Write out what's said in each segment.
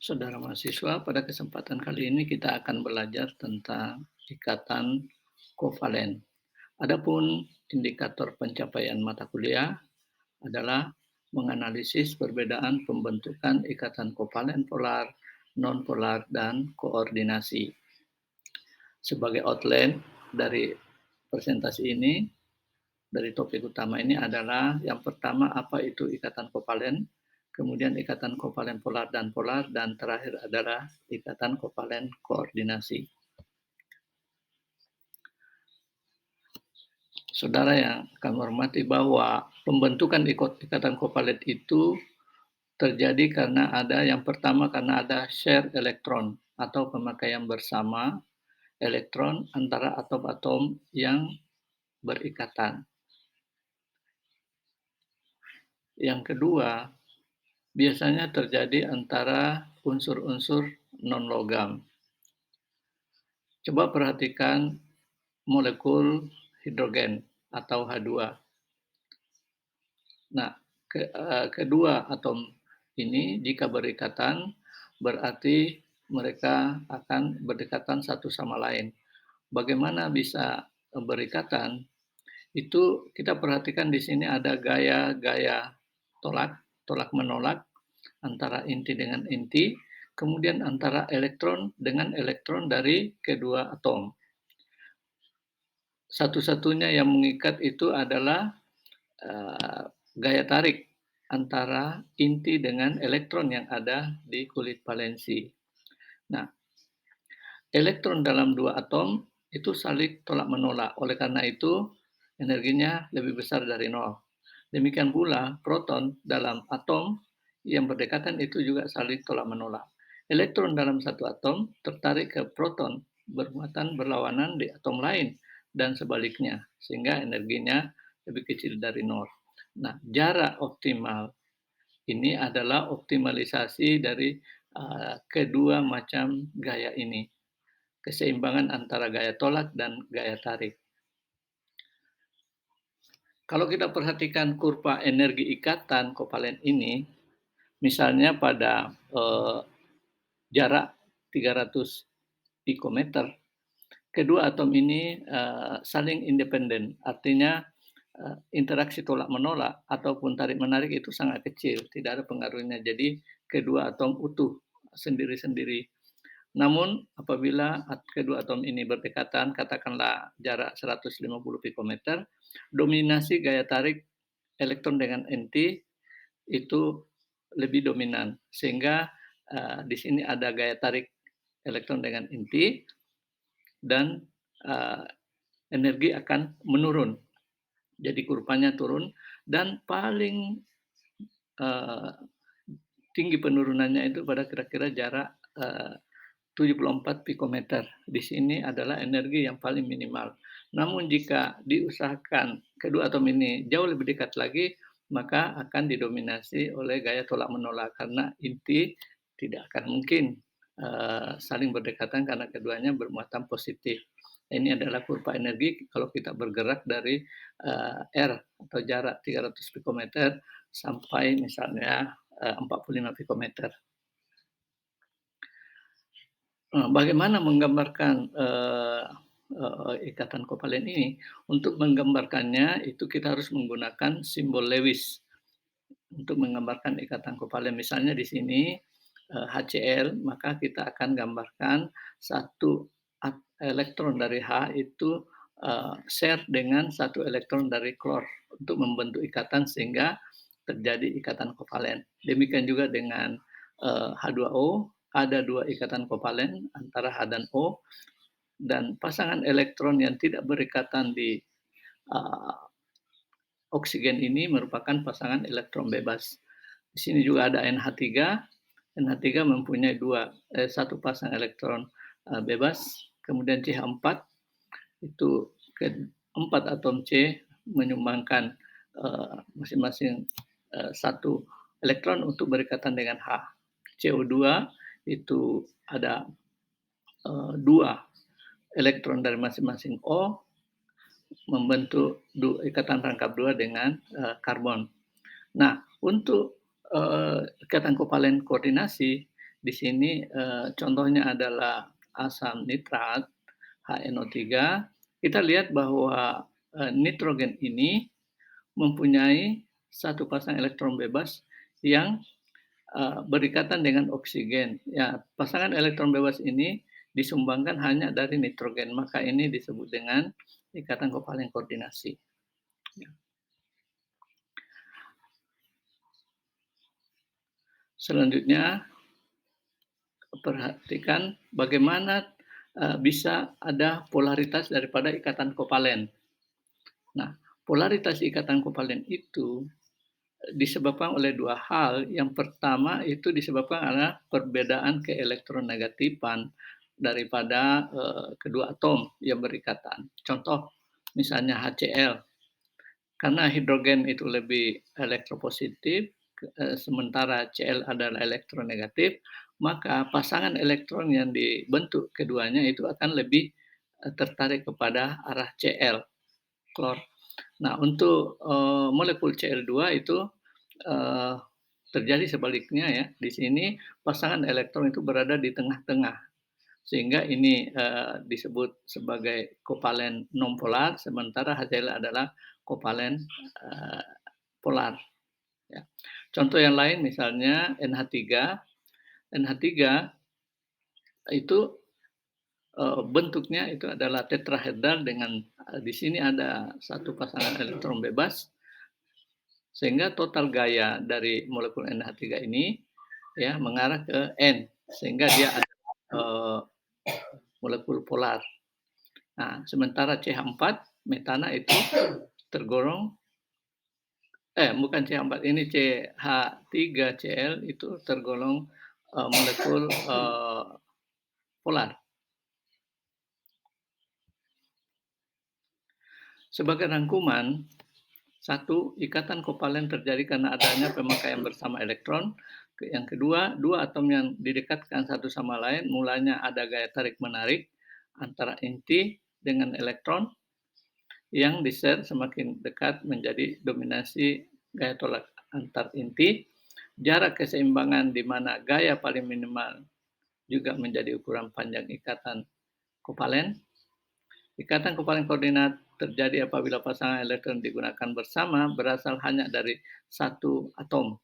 Saudara mahasiswa, pada kesempatan kali ini kita akan belajar tentang ikatan kovalen. Adapun indikator pencapaian mata kuliah adalah menganalisis perbedaan pembentukan ikatan kovalen polar, non-polar, dan koordinasi. Sebagai outline dari presentasi ini, dari topik utama ini adalah yang pertama apa itu ikatan kovalen, kemudian ikatan kovalen polar dan polar, dan terakhir adalah ikatan kovalen koordinasi. Saudara yang kami hormati, bahwa pembentukan ikatan kovalen itu terjadi karena ada yang pertama karena ada share elektron atau pemakaian bersama elektron antara atom-atom yang berikatan. Yang kedua, biasanya terjadi antara unsur-unsur non-logam. Coba perhatikan molekul hidrogen atau H2. Nah, kedua atom ini jika berikatan berarti mereka akan berdekatan satu sama lain. Bagaimana bisa berikatan? Itu kita perhatikan di sini ada gaya-gaya tolak menolak antara inti dengan inti, kemudian antara elektron dengan elektron dari kedua atom. Satu-satunya yang mengikat itu adalah gaya tarik antara inti dengan elektron yang ada di kulit valensi. Nah, elektron dalam dua atom itu saling tolak menolak. Oleh karena itu, energinya lebih besar dari nol. Demikian pula proton dalam atom yang berdekatan itu juga saling tolak menolak. Elektron dalam satu atom tertarik ke proton bermuatan berlawanan di atom lain dan sebaliknya, sehingga energinya lebih kecil dari nol. Nah, jarak optimal ini adalah optimalisasi dari kedua macam gaya ini, keseimbangan antara gaya tolak dan gaya tarik. Kalau kita perhatikan kurva energi ikatan kovalen ini, misalnya pada jarak 300 pikometer, kedua atom ini saling independen, artinya interaksi tolak-menolak ataupun tarik-menarik itu sangat kecil, tidak ada pengaruhnya. Jadi kedua atom utuh sendiri-sendiri. Namun apabila kedua atom ini berdekatan, katakanlah jarak 150 pikometer, dominasi gaya tarik elektron dengan inti itu lebih dominan, sehingga di sini ada gaya tarik elektron dengan inti dan energi akan menurun. Jadi kurvanya turun dan paling tinggi penurunannya itu pada kira-kira jarak 74 pikometer. Di sini adalah energi yang paling minimal. Namun jika diusahakan kedua atom ini jauh lebih dekat lagi, maka akan didominasi oleh gaya tolak menolak karena inti tidak akan mungkin saling berdekatan karena keduanya bermuatan positif. Ini adalah kurva energi kalau kita bergerak dari R atau jarak 300 pikometer sampai misalnya 45 pikometer. Bagaimana menggambarkan ikatan kovalen ini? Untuk menggambarkannya itu kita harus menggunakan simbol Lewis untuk menggambarkan ikatan kovalen. Misalnya di sini HCl, maka kita akan gambarkan satu elektron dari H itu share dengan satu elektron dari klor untuk membentuk ikatan sehingga terjadi ikatan kovalen. Demikian juga dengan H2O, ada dua ikatan kovalen antara H dan O, dan pasangan elektron yang tidak berikatan di oksigen ini merupakan pasangan elektron bebas. Di sini juga ada NH3. NH3 mempunyai satu pasang elektron bebas, kemudian CH4 itu keempat atom C menyumbangkan masing-masing satu elektron untuk berikatan dengan H. CO2 itu ada dua elektron dari masing-masing O membentuk ikatan rangkap dua dengan karbon. Nah, untuk ikatan kovalen koordinasi Di sini, contohnya adalah asam nitrat, HNO3. Kita lihat bahwa, nitrogen ini mempunyai satu pasang elektron bebas yang, berikatan dengan oksigen. Ya, pasangan elektron bebas ini disumbangkan hanya dari nitrogen, maka ini disebut dengan ikatan kovalen koordinasi. Ya. Selanjutnya, perhatikan bagaimana, bisa ada polaritas daripada ikatan kovalen. Nah, polaritas ikatan kovalen itu disebabkan oleh 2 hal. Yang pertama itu disebabkan karena perbedaan keelektronegatifan daripada, kedua atom yang berikatan. Contoh misalnya HCl, karena hidrogen itu lebih elektropositif, sementara Cl adalah elektronegatif, maka pasangan elektron yang dibentuk keduanya itu akan lebih, tertarik kepada arah Cl, klor. Nah, untuk, molekul Cl2 itu, eee, terjadi sebaliknya ya. Di sini pasangan elektron itu berada di tengah-tengah, sehingga ini, disebut sebagai kovalen nonpolar, sementara HCl adalah kovalen, eee, polar, ya. Contoh yang lain misalnya NH3. NH3 itu, bentuknya itu adalah tetrahedral dengan, di sini ada satu pasangan elektron bebas, sehingga total gaya dari molekul NH3 ini ya mengarah ke N, sehingga dia ada, molekul polar. Nah, sementara CH4 metana itu tergolong bukan CH4, ini CH3Cl itu tergolong, molekul, polar. Sebagai rangkuman, satu, ikatan kovalen terjadi karena adanya pemakaian bersama elektron. Yang kedua, dua atom yang didekatkan satu sama lain, mulanya ada gaya tarik-menarik antara inti dengan elektron, yang di-share semakin dekat menjadi dominasi gaya tolak antar inti. Jarak keseimbangan di mana gaya paling minimal juga menjadi ukuran panjang ikatan kovalen. Ikatan kovalen koordinat terjadi apabila pasangan elektron digunakan bersama berasal hanya dari satu atom.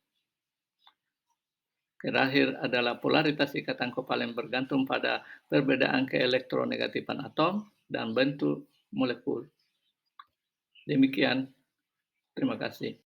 Terakhir adalah polaritas ikatan kovalen bergantung pada perbedaan keelektronegatifan atom dan bentuk molekul. Demikian, terima kasih.